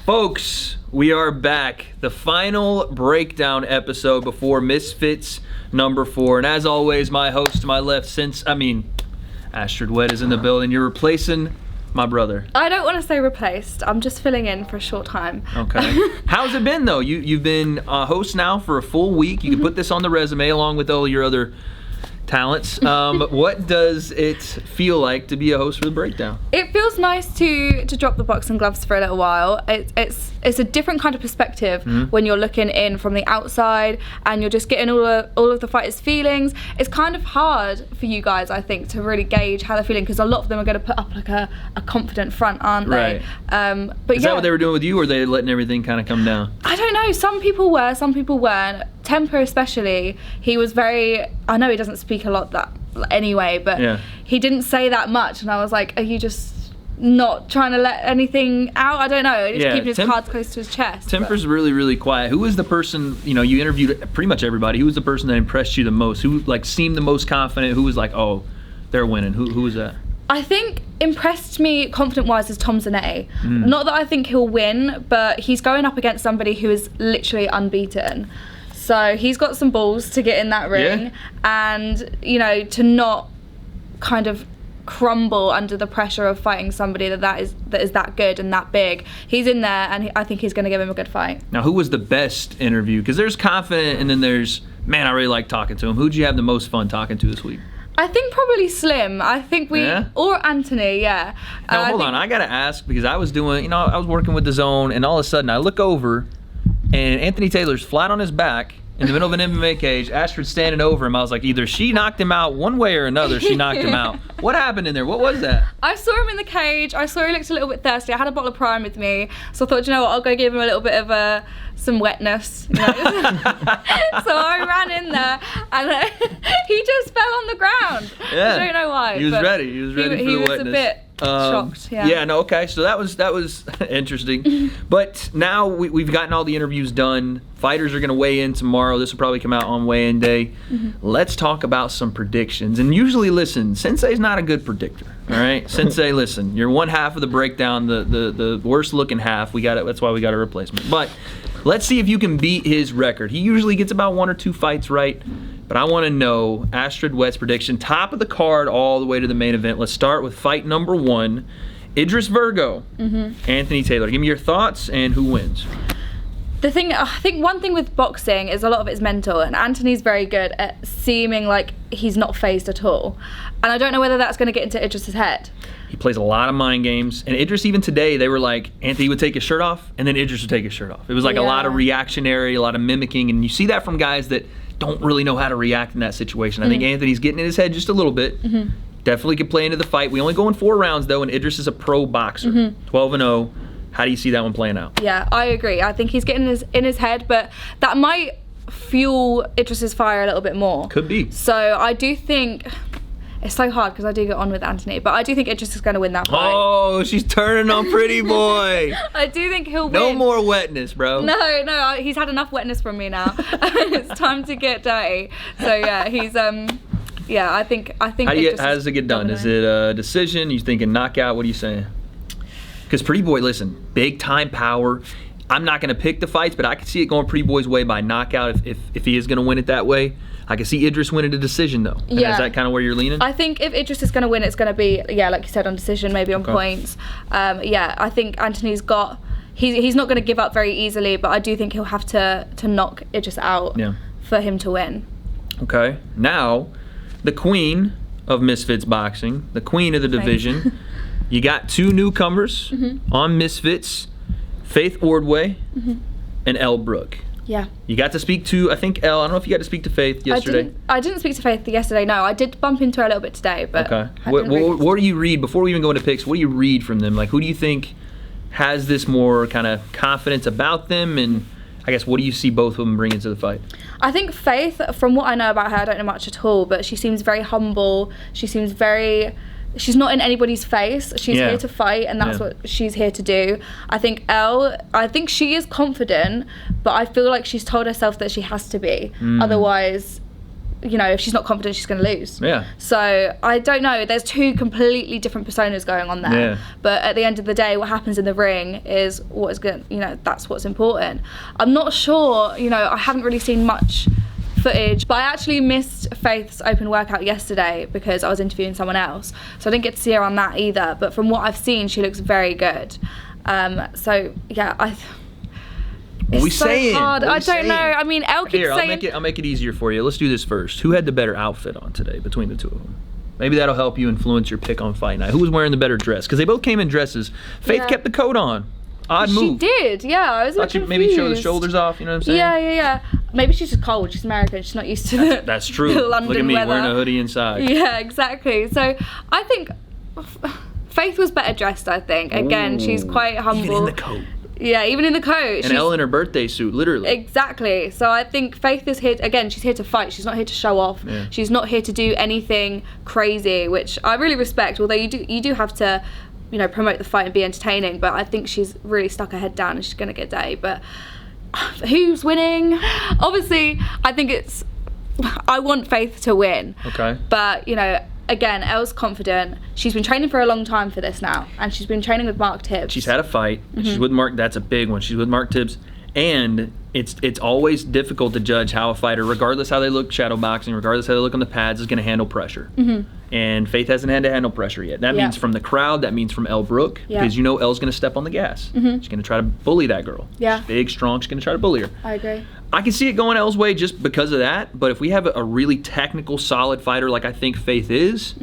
Folks, we are back. The final breakdown episode before Misfits number 4. And as always, my host to my left, Astrid Wett is in the building. You're replacing my brother. I don't want to say replaced. I'm just filling in for a short time. Okay. How's it been, though? You've been a host now for a full week. You can put this on the resume along with all your other talents. What does it feel like to be a host for the breakdown? It feels nice to drop the boxing gloves for a little while. It's a different kind of perspective when you're looking in from the outside and you're just getting all of the fighters' feelings. It's kind of hard for you guys, I think, to really gauge how they're feeling because a lot of them are going to put up like a confident front, aren't they? Right. Is that what they were doing with you, or were they letting everything kind of come down? I don't know. Some people were, some people weren't. Temper especially, he was very, I know he doesn't speak a lot that anyway, but he didn't say that much, and I was like, are you just not trying to let anything out? I don't know, just keeping his cards close to his chest. Temper's really, really quiet. Who was the person, you interviewed pretty much everybody, who was the person that impressed you the most? Who seemed the most confident? Who was like, oh, they're winning? Who was that? I think impressed me confident-wise is Tom Zanetti. Not that I think he'll win, but he's going up against somebody who is literally unbeaten. So he's got some balls to get in that ring and, to not kind of crumble under the pressure of fighting somebody that is that good and that big. He's in there, and I think he's going to give him a good fight. Now, who was the best interview? Because there's confident, and then there's, man, I really like talking to him. Who'd you have the most fun talking to this week? I think probably Slim. I think or Anthony, Now, hold on. I got to ask, because I was doing, I was working with the zone, and all of a sudden I look over, and Anthony Taylor's flat on his back in the middle of an MMA cage. Astrid's standing over him. I was like, either she knocked him out one way or another. She knocked him out. What happened in there? What was that? I saw him in the cage. I saw he looked a little bit thirsty. I had a bottle of Prime with me, so I thought, what, I'll go give him a little bit of some wetness. So I ran in there, and he just fell on the ground. Yeah. I don't know why. He was ready. He was ready for the wetness. He was a bit shocked. Okay. So that was interesting. But now we've gotten all the interviews done. Fighters are going to weigh in tomorrow. This will probably come out on weigh-in day. Let's talk about some predictions. And usually, listen, Sensei's not a good predictor. All right, Sensei, listen, you're one half of the breakdown, the worst looking half. That's why we got a replacement. But let's see if you can beat his record. He usually gets about 1 or 2 fights right. But I want to know Astrid Wett's prediction. Top of the card all the way to the main event. Let's start with fight number 1. Idris Virgo, Anthony Taylor. Give me your thoughts and who wins. I think one thing with boxing is a lot of it's mental, and Anthony's very good at seeming like he's not phased at all. And I don't know whether that's going to get into Idris's head. He plays a lot of mind games. And Idris, even today, they were like, Anthony would take his shirt off, and then Idris would take his shirt off. It was like a lot of reactionary, a lot of mimicking. And you see that from guys that don't really know how to react in that situation. I think Anthony's getting in his head just a little bit. Definitely could play into the fight. We only go in 4 rounds, though, and Idris is a pro boxer. 12-0. How do you see that one playing out? Yeah, I agree. I think he's getting in his head, but that might fuel Idris's fire a little bit more. Could be. So I do think it's so hard because I do get on with Anthony, but I do think Idris is going to win that fight. Oh, she's turning on pretty boy. I do think he'll win. No more wetness, bro. No, he's had enough wetness from me now. It's time to get dirty. So yeah, he's I think. How does it get done? Is it a decision? You thinking knockout? What are you saying? Because Pretty Boy, listen, big time power. I'm not going to pick the fights, but I can see it going Pretty Boy's way by knockout if he is going to win it that way. I can see Idris winning a decision, though. And is that kind of where you're leaning? I think if Idris is going to win, it's going to be, like you said, on decision, maybe on points. I think Anthony's got... He's not going to give up very easily, but I do think he'll have to knock Idris out for him to win. Okay. Now, the queen of Misfits Boxing, the queen of the division... You got 2 newcomers on Misfits, Faith Wardway and Elle Brooke. Yeah. You got to speak to, I think, Elle. I don't know if you got to speak to Faith yesterday. I didn't speak to Faith yesterday, no. I did bump into her a little bit today, but... Okay. What do you read, before we even go into picks, what do you read from them? Like, who do you think has this more kind of confidence about them, and I guess what do you see both of them bringing to the fight? I think Faith, from what I know about her, I don't know much at all, but she seems very humble. She seems very... She's not in anybody's face. She's here to fight, and that's what she's here to do. I think Elle, she is confident, but I feel like she's told herself that she has to be. Otherwise, you know, if she's not confident, she's going to lose. Yeah. So I don't know. There's two completely different personas going on there. Yeah. But at the end of the day, what happens in the ring is what is good. You know, that's what's important. I'm not sure. You know, I haven't really seen much footage, but I actually missed Faith's open workout yesterday because I was interviewing someone else, so I didn't get to see her on that either. But from what I've seen, she looks very good. So yeah, it's so hard. I don't know. I mean, Elle keeps saying... I'll make it easier for you. Let's do this first. Who had the better outfit on today between the two of them? Maybe that'll help you influence your pick on fight night. Who was wearing the better dress? Because they both came in dresses. Faith kept the coat on. Odd move. She did, yeah. I was a bit confused. Maybe show the shoulders off, you know what I'm saying? Yeah. Maybe she's just cold. She's American. She's not used to the That's true. the London Look at me weather. wearing a hoodie inside. Yeah, exactly. So I think Faith was better dressed, I think. Again, she's quite humble. Even in the coat. Yeah, even in the coat. And Elle in her birthday suit, literally. Exactly. So I think Faith is here, again, she's here to fight. She's not here to show off. Yeah. She's not here to do anything crazy, which I really respect. Although you do have to, you know, promote the fight and be entertaining. But I think she's really stuck her head down and she's going to get day. But who's winning? Obviously, I want Faith to win. Okay. But, you know, again, Elle's confident. She's been training for a long time for this now, and she's been training with Mark Tibbs. She's had a fight. She's with Mark. That's a big one. She's with Mark Tibbs, and it's always difficult to judge how a fighter, regardless how they look shadow boxing, regardless how they look on the pads, is going to handle pressure. And Faith hasn't had to handle pressure yet. That means from the crowd. That means from Elle Brooke, because you know Elle's going to step on the gas. She's going to try to bully that girl. Yeah. She's big, strong. She's going to try to bully her. I agree. I can see it going Elle's way just because of that. But if we have a really technical, solid fighter like I think Faith is,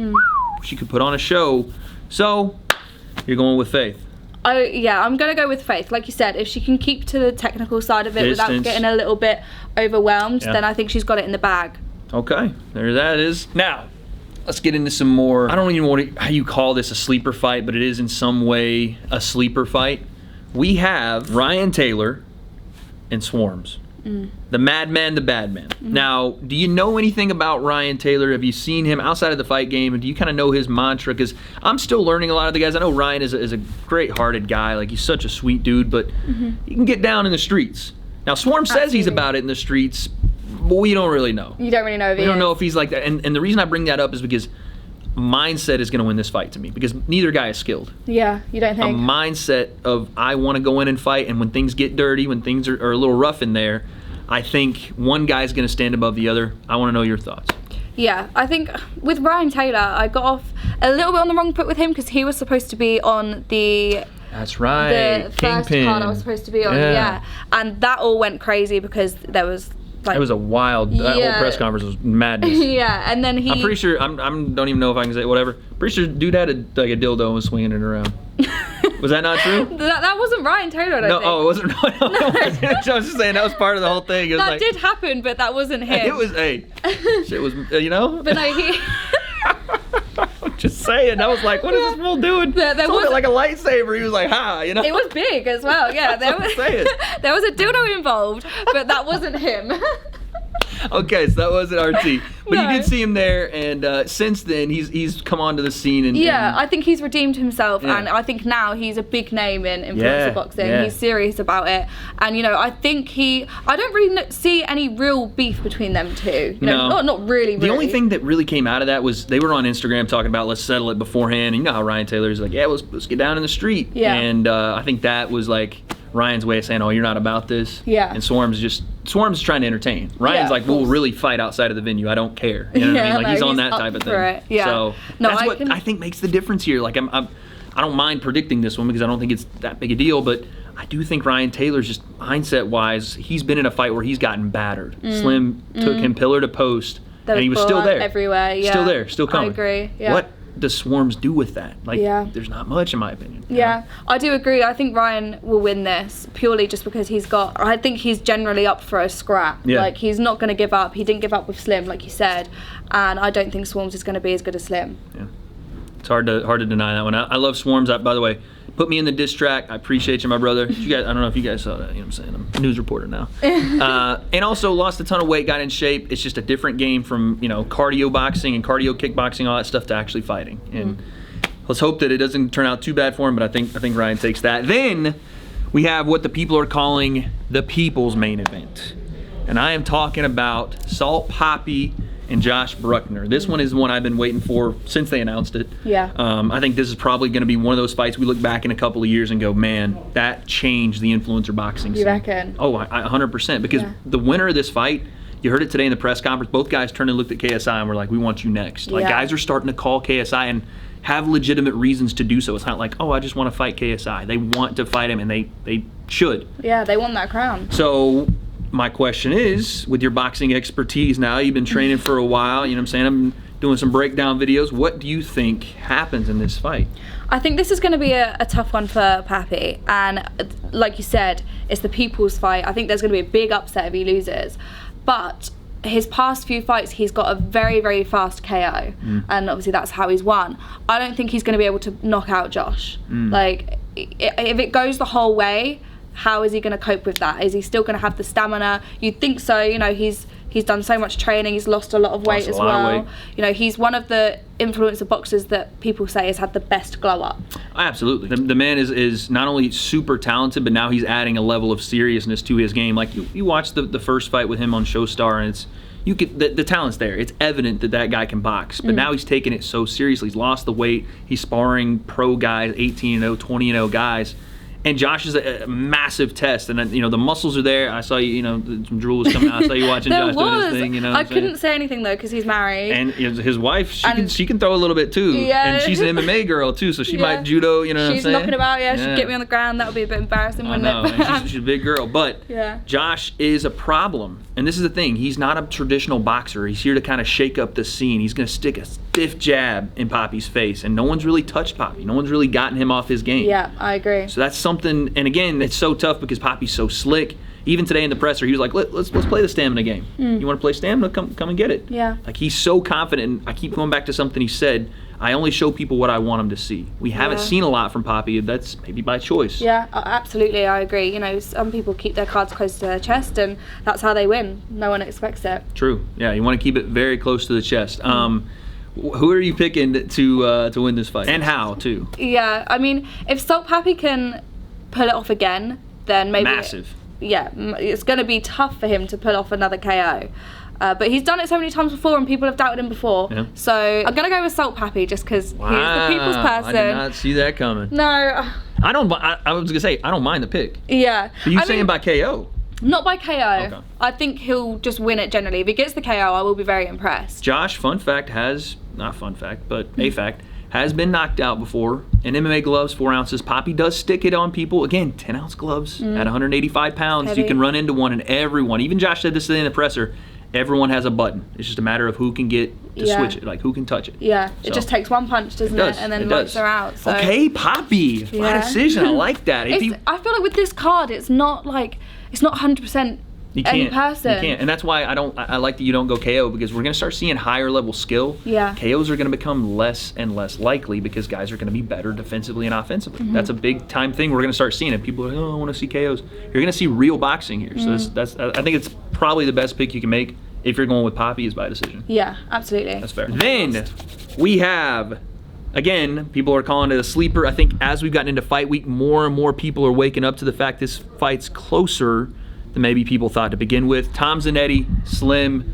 she could put on a show. So you're going with Faith. Oh yeah, I'm gonna go with Faith. Like you said, if she can keep to the technical side of it without getting a little bit overwhelmed, then I think she's got it in the bag. Okay, there that is. Now, let's get into some more. I don't even know how you call this a sleeper fight, but it is in some way a sleeper fight. We have Ryan Taylor and Swarms. The madman, the bad man. Now, do you know anything about Ryan Taylor? Have you seen him outside of the fight game? And do you kind of know his mantra? Because I'm still learning a lot of the guys. I know Ryan is a great-hearted guy. Like, he's such a sweet dude, but he can get down in the streets. Now, Swarm says he's about it in the streets, but we don't really know. You don't really know if he is. We don't know if he's like that. And the reason I bring that up is because mindset is going to win this fight to me, because neither guy is skilled. Yeah, you don't think? A mindset of I want to go in and fight, and when things get dirty, when things are a little rough in there, I think one guy's going to stand above the other. I want to know your thoughts. Yeah, I think with Ryan Taylor, I got off a little bit on the wrong foot with him because he was supposed to be on the... That's right. The first card I was supposed to be on, yeah. And that all went crazy because there was... Like, it was a wild. That whole press conference was madness. Yeah, and then he. I'm pretty sure. I don't even know if I can say whatever. Pretty sure dude had a dildo and was swinging it around. Was that not true? That wasn't Ryan Taylor. I don't think. Oh, it wasn't. No. I was just saying that was part of the whole thing. It was that did happen, but that wasn't him. It was shit was you know. But no, he. I'm just saying. I was like, what is this fool doing? There was like a lightsaber. He was like, ha, you know. It was big as well. Yeah, there was a dildo involved, but that wasn't him. Okay, so that wasn't RT, but you did see him there, and since then he's come onto the scene and I think he's redeemed himself, and I think now he's a big name in influencer boxing. Yeah. He's serious about it, and you know I think I don't really see any real beef between them two. Not really. The only thing that really came out of that was they were on Instagram talking about let's settle it beforehand. And you know how Ryan Taylor's like, yeah, let's get down in the street. Yeah. And I think that was like Ryan's way of saying, oh, you're not about this. Yeah. And Swarm's trying to entertain. Ryan's like, we'll really fight outside of the venue. I don't care. You know what I mean? Like he's on that type of thing. It. Yeah. So that's what I think makes the difference here. Like I don't mind predicting this one because I don't think it's that big a deal, but I do think Ryan Taylor's just mindset-wise, he's been in a fight where he's gotten battered. Slim took him pillar to post, and he was still there. Everywhere, yeah. Still there, still coming. I agree. Yeah. What does Swarms do with that? Like, there's not much in my opinion. Yeah, I do agree. I think Ryan will win this purely just because I think he's generally up for a scrap. Yeah. Like, he's not going to give up. He didn't give up with Slim, like you said, and I don't think Swarms is going to be as good as Slim. Yeah. It's hard to deny that one. I love Swarms. By the way, put me in the diss track. I appreciate you, my brother. You guys, I don't know if you guys saw that. You know what I'm saying? I'm a news reporter now. And also lost a ton of weight, got in shape. It's just a different game from cardio boxing and cardio kickboxing, all that stuff, to actually fighting. And let's hope that it doesn't turn out too bad for him. But I think Ryan takes that. Then we have what the people are calling the people's main event, and I am talking about Pappy and Josh Bruckner. This one is one I've been waiting for since they announced it. Yeah. I think this is probably going to be one of those fights we look back in a couple of years and go, man, that changed the influencer boxing scene. You reckon? Oh, 100%. Because the winner of this fight, you heard it today in the press conference, both guys turned and looked at KSI and were like, we want you next. Like, guys are starting to call KSI and have legitimate reasons to do so. It's not like, oh, I just want to fight KSI. They want to fight him, and they should. Yeah, they want that crown. So my question is, with your boxing expertise now, you've been training for a while, you know what I'm saying? I'm doing some breakdown videos. What do you think happens in this fight? I think this is going to be a tough one for Pappy. And like you said, it's the people's fight. I think there's going to be a big upset if he loses. But his past few fights, he's got a very, very fast KO. And obviously that's how he's won. I don't think he's going to be able to knock out Josh. Like, if it goes the whole way, how is he going to cope with that? Is he still going to have the stamina? You'd think so. You know, he's done so much training. He's lost a lot of weight as well. You know, he's one of the influencer boxers that people say has had the best glow up. Absolutely. The man is not only super talented, but now he's adding a level of seriousness to his game. Like, you watch the first fight with him on Showstar, and it's the talent's there. It's evident that guy can box, but now he's taking it so seriously. He's lost the weight. He's sparring pro guys, 18-0, 20-0 guys. And Josh is a massive test, and you know the muscles are there. I saw you know some drool was coming out. I saw you watching Josh doing his thing. You know, I couldn't say anything though because he's married. And his wife, she can throw a little bit too. Yeah. And she's an MMA girl too, so she might judo. You know what I'm saying? She's knocking about. Yeah, she'd get me on the ground. That would be a bit embarrassing, wouldn't it? And she's a big girl, but Josh is a problem. And this is the thing: he's not a traditional boxer. He's here to kind of shake up the scene. He's going to stick a stiff jab in Pappy's face, and no one's really touched Pappy. No one's really gotten him off his game. Yeah, I agree. So that's something. And again, it's so tough because Pappy's so slick. Even today in the presser, he was like, let's play the stamina game. You want to play stamina? Come and get it. Yeah. Like, he's so confident. And I keep going back to something he said. I only show people what I want them to see. We haven't seen a lot from Pappy. That's maybe by choice. Yeah, absolutely. I agree. You know, some people keep their cards close to their chest, and that's how they win. No one expects it. True. Yeah, you want to keep it very close to the chest. Who are you picking to win this fight, and how too? Yeah, I mean, if Salt Pappy can pull it off again, then maybe massive. It's going to be tough for him to pull off another KO. But he's done it so many times before, and people have doubted him before. Yeah. So I'm going to go with Salt Pappy just because he's the people's person. I did not see that coming. No. I was going to say, I don't mind the pick. Yeah. But you saying by KO? Not by KO. Okay. I think he'll just win it generally. If he gets the KO, I will be very impressed. Josh, a fact, has been knocked out before in MMA gloves, 4 ounces. Pappy does stick it on people. Again, 10-ounce gloves at 185 pounds. Heavy. You can run into one, and everyone, even Josh said this today in the presser, everyone has a button. It's just a matter of who can get to switch it, like who can touch it. Yeah, it just takes one punch, doesn't it? And then lights are out. So. Okay, Pappy. My decision. I like that. I feel like with this card, it's not 100% any person. You can't. And that's why I like that you don't go KO, because we're going to start seeing higher level skill. Yeah. KOs are going to become less and less likely because guys are going to be better defensively and offensively. That's a big time thing we're going to start seeing. And people are like, oh, I want to see KOs. You're going to see real boxing here. So that's I think it's probably the best pick you can make if you're going with Pappy is by decision. Yeah, absolutely. That's fair. Then we have, again, people are calling it a sleeper. I think as we've gotten into fight week, more and more people are waking up to the fact this fight's closer than maybe people thought to begin with. Tom Zanetti, Slim,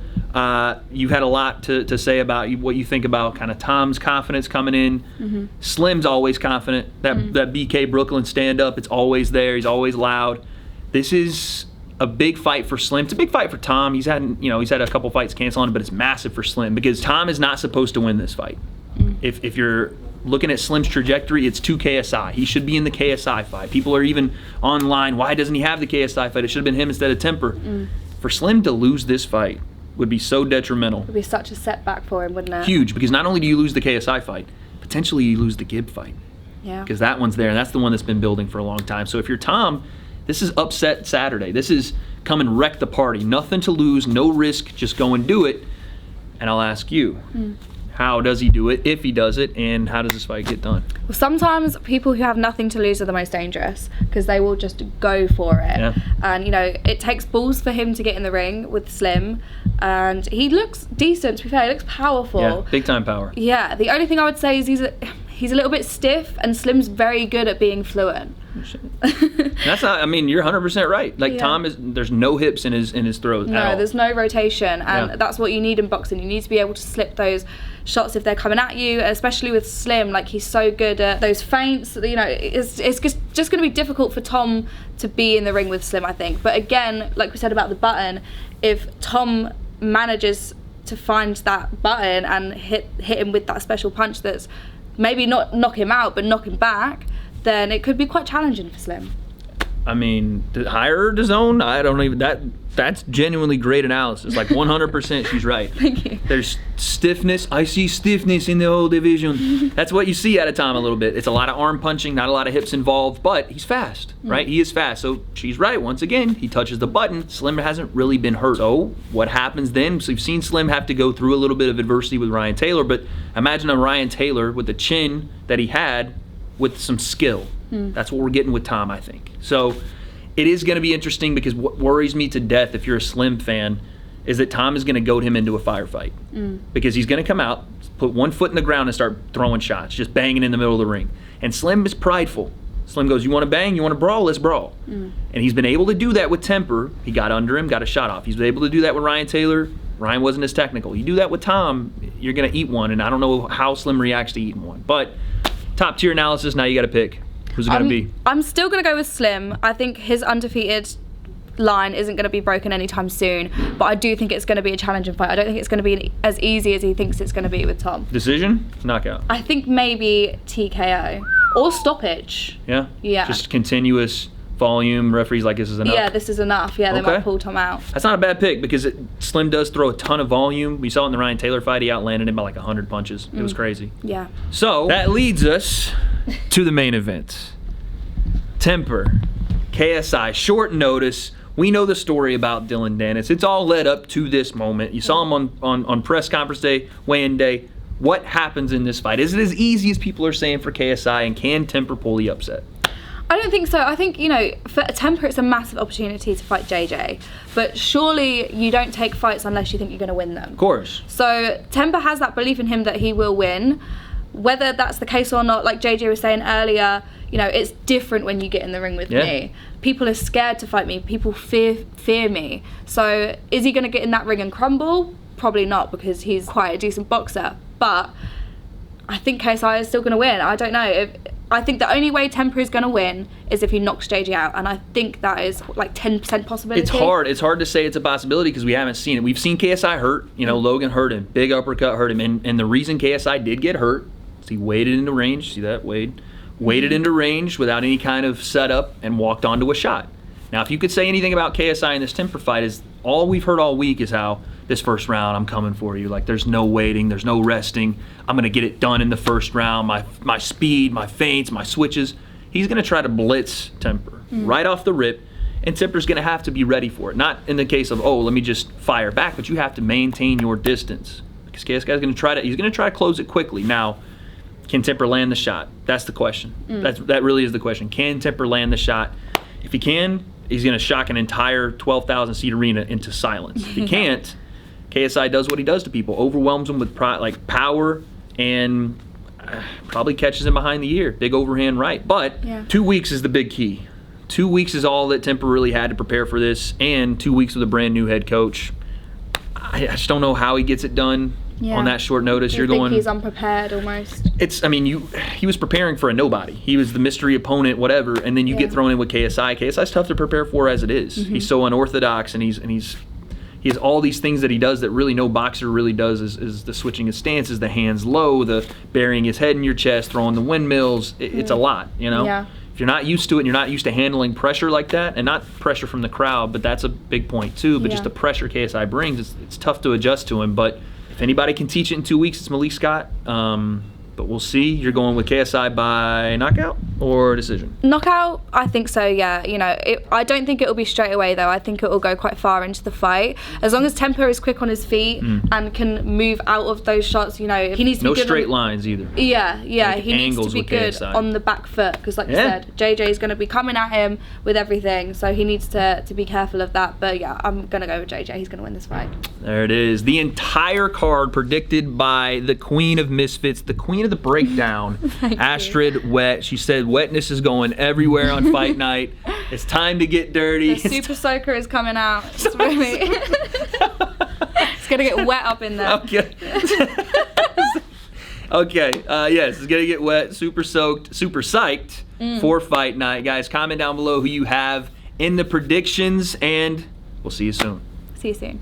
you've had a lot to say about what you think about kind of Tom's confidence coming in. Slim's always confident. That BK Brooklyn stand-up, it's always there. He's always loud. This is a big fight for Slim. It's a big fight for Tom. He's had a couple fights cancel on it, but it's massive for Slim because Tom is not supposed to win this fight. If you're looking at Slim's trajectory, it's to KSI. He should be in the KSI fight. People are even online, why doesn't he have the KSI fight? It should have been him instead of Temper. For Slim to lose this fight would be so detrimental. It would be such a setback for him, wouldn't it? Huge, because not only do you lose the KSI fight, potentially you lose the Gibb fight. Yeah. Because that one's there, and that's the one that's been building for a long time. So if you're Tom, this is upset Saturday. This is come and wreck the party. Nothing to lose, no risk, just go and do it. And I'll ask you, how does he do it, if he does it, and how does this fight get done? Well, sometimes people who have nothing to lose are the most dangerous because they will just go for it. Yeah. And, it takes balls for him to get in the ring with Slim. And he looks decent, to be fair. He looks powerful. Yeah, big time power. Yeah, the only thing I would say is he's a little bit stiff, and Slim's very good at being fluent. That's not. I mean, you're 100% right. Like Tom there's no hips in his throws. No, there's no rotation, and that's what you need in boxing. You need to be able to slip those shots if they're coming at you, especially with Slim. Like, he's so good at those feints. You know, it's just going to be difficult for Tom to be in the ring with Slim, I think. But again, like we said about the button, if Tom manages to find that button and hit him with that special punch that's maybe not knock him out but knock him back, then it could be quite challenging for Slim. I mean, to hire the zone, I don't even, that's genuinely great analysis. Like 100% she's right. Thank you. There's stiffness. I see stiffness in the whole division. That's what you see out of Tom a little bit. It's a lot of arm punching, not a lot of hips involved, but he's fast, right? He is fast. So she's right. Once again, he touches the button. Slim hasn't really been hurt. So what happens then? So we've seen Slim have to go through a little bit of adversity with Ryan Taylor, but imagine a Ryan Taylor with the chin that he had with some skill. That's what we're getting with Tom, I think. So it is going to be interesting, because what worries me to death, if you're a Slim fan, is that Tom is going to goad him into a firefight. Because he's going to come out, put one foot in the ground and start throwing shots, just banging in the middle of the ring. And Slim is prideful. Slim goes, you want to bang? You want to brawl? Let's brawl. And he's been able to do that with Temper. He got under him, got a shot off. He's been able to do that with Ryan Taylor. Ryan wasn't as technical. You do that with Tom, you're going to eat one. And I don't know how Slim reacts to eating one. But top tier analysis, now you got to pick. Who's it going to be? I'm still going to go with Slim. I think his undefeated line isn't going to be broken anytime soon, but I do think it's going to be a challenging fight. I don't think it's going to be as easy as he thinks it's going to be with Tom. Decision? Knockout? I think maybe TKO. Or stoppage. Yeah? Yeah. Just continuous volume. Referee's like, this is enough? Yeah, this is enough. Yeah, they might pull Tom out. That's not a bad pick, because Slim does throw a ton of volume. We saw it in the Ryan Taylor fight. He outlanded him by like 100 punches. It was crazy. Yeah. So that leads us to the main event. Temper, KSI, short notice. We know the story about Dylan Dennis. It's all led up to this moment. You saw him on press conference day, weigh-in day. What happens in this fight? Is it as easy as people are saying for KSI, and can Temper pull the upset? I don't think so. I think, you know, for Temper, it's a massive opportunity to fight JJ. But surely you don't take fights unless you think you're going to win them. Of course. So Temper has that belief in him that he will win. Whether that's the case or not, like JJ was saying earlier, you know, it's different when you get in the ring with me. People are scared to fight me. People fear me. So is he going to get in that ring and crumble? Probably not, because he's quite a decent boxer. But I think KSI is still going to win. I don't know. I think the only way Temper is going to win is if he knocks JJ out, and I think that is like 10% possibility. It's hard. It's hard to say it's a possibility because we haven't seen it. We've seen KSI hurt. You know, Logan hurt him. Big uppercut hurt him. And the reason KSI did get hurt is he waited into range. See that? Waited into range without any kind of setup and walked onto a shot. Now, if you could say anything about KSI in this Temper fight, is all we've heard all week is how this first round, I'm coming for you. Like, there's no waiting, there's no resting. I'm going to get it done in the first round. My speed, my feints, my switches. He's going to try to blitz Temper right off the rip, and Temper's going to have to be ready for it. Not in the case of, oh, let me just fire back, but you have to maintain your distance. Because KSI's going to try to close it quickly. Now, can Temper land the shot? That's the question. That really is the question. Can Temper land the shot? If he can, he's going to shock an entire 12,000 seat arena into silence. If he can't, KSI does what he does to people, overwhelms them with power, and probably catches him behind the ear. Big overhand right. But 2 weeks is the big key. 2 weeks is all that Temper really had to prepare for this, and 2 weeks with a brand new head coach. I just don't know how he gets it done on that short notice. You think he's unprepared almost? He was preparing for a nobody. He was the mystery opponent, whatever, and then you get thrown in with KSI. KSI's tough to prepare for as it is. He's so unorthodox, and he has all these things that he does that really no boxer really does, is the switching his stances, the hands low, the burying his head in your chest, throwing the windmills. It's a lot, you know? Yeah. If you're not used to it and you're not used to handling pressure like that, and not pressure from the crowd, but that's a big point too, but just the pressure KSI brings, it's tough to adjust to him. But if anybody can teach it in 2 weeks, it's Malik Scott. But we'll see. You're going with KSI by knockout or decision? Knockout, I think so, yeah. You know, I don't think it'll be straight away, though. I think it will go quite far into the fight. As long as Temper is quick on his feet and can move out of those shots, you know, he needs to be good. No straight lines either. Yeah. Like he needs to be good KSI on the back foot, because like you said, JJ is going to be coming at him with everything, so he needs to be careful of that. But yeah, I'm going to go with JJ. He's going to win this fight. There it is. The entire card predicted by the Queen of Misfits, the Queen of the Breakdown, Astrid Wett. She said wetness is going everywhere on fight night. It's time to get dirty. The super soaker is coming out. It's really... it's going to get wet up in there. Okay. Okay, yes, it's going to get wet, super soaked, super psyched for fight night. Guys, comment down below who you have in the predictions, and we'll see you soon. See you soon.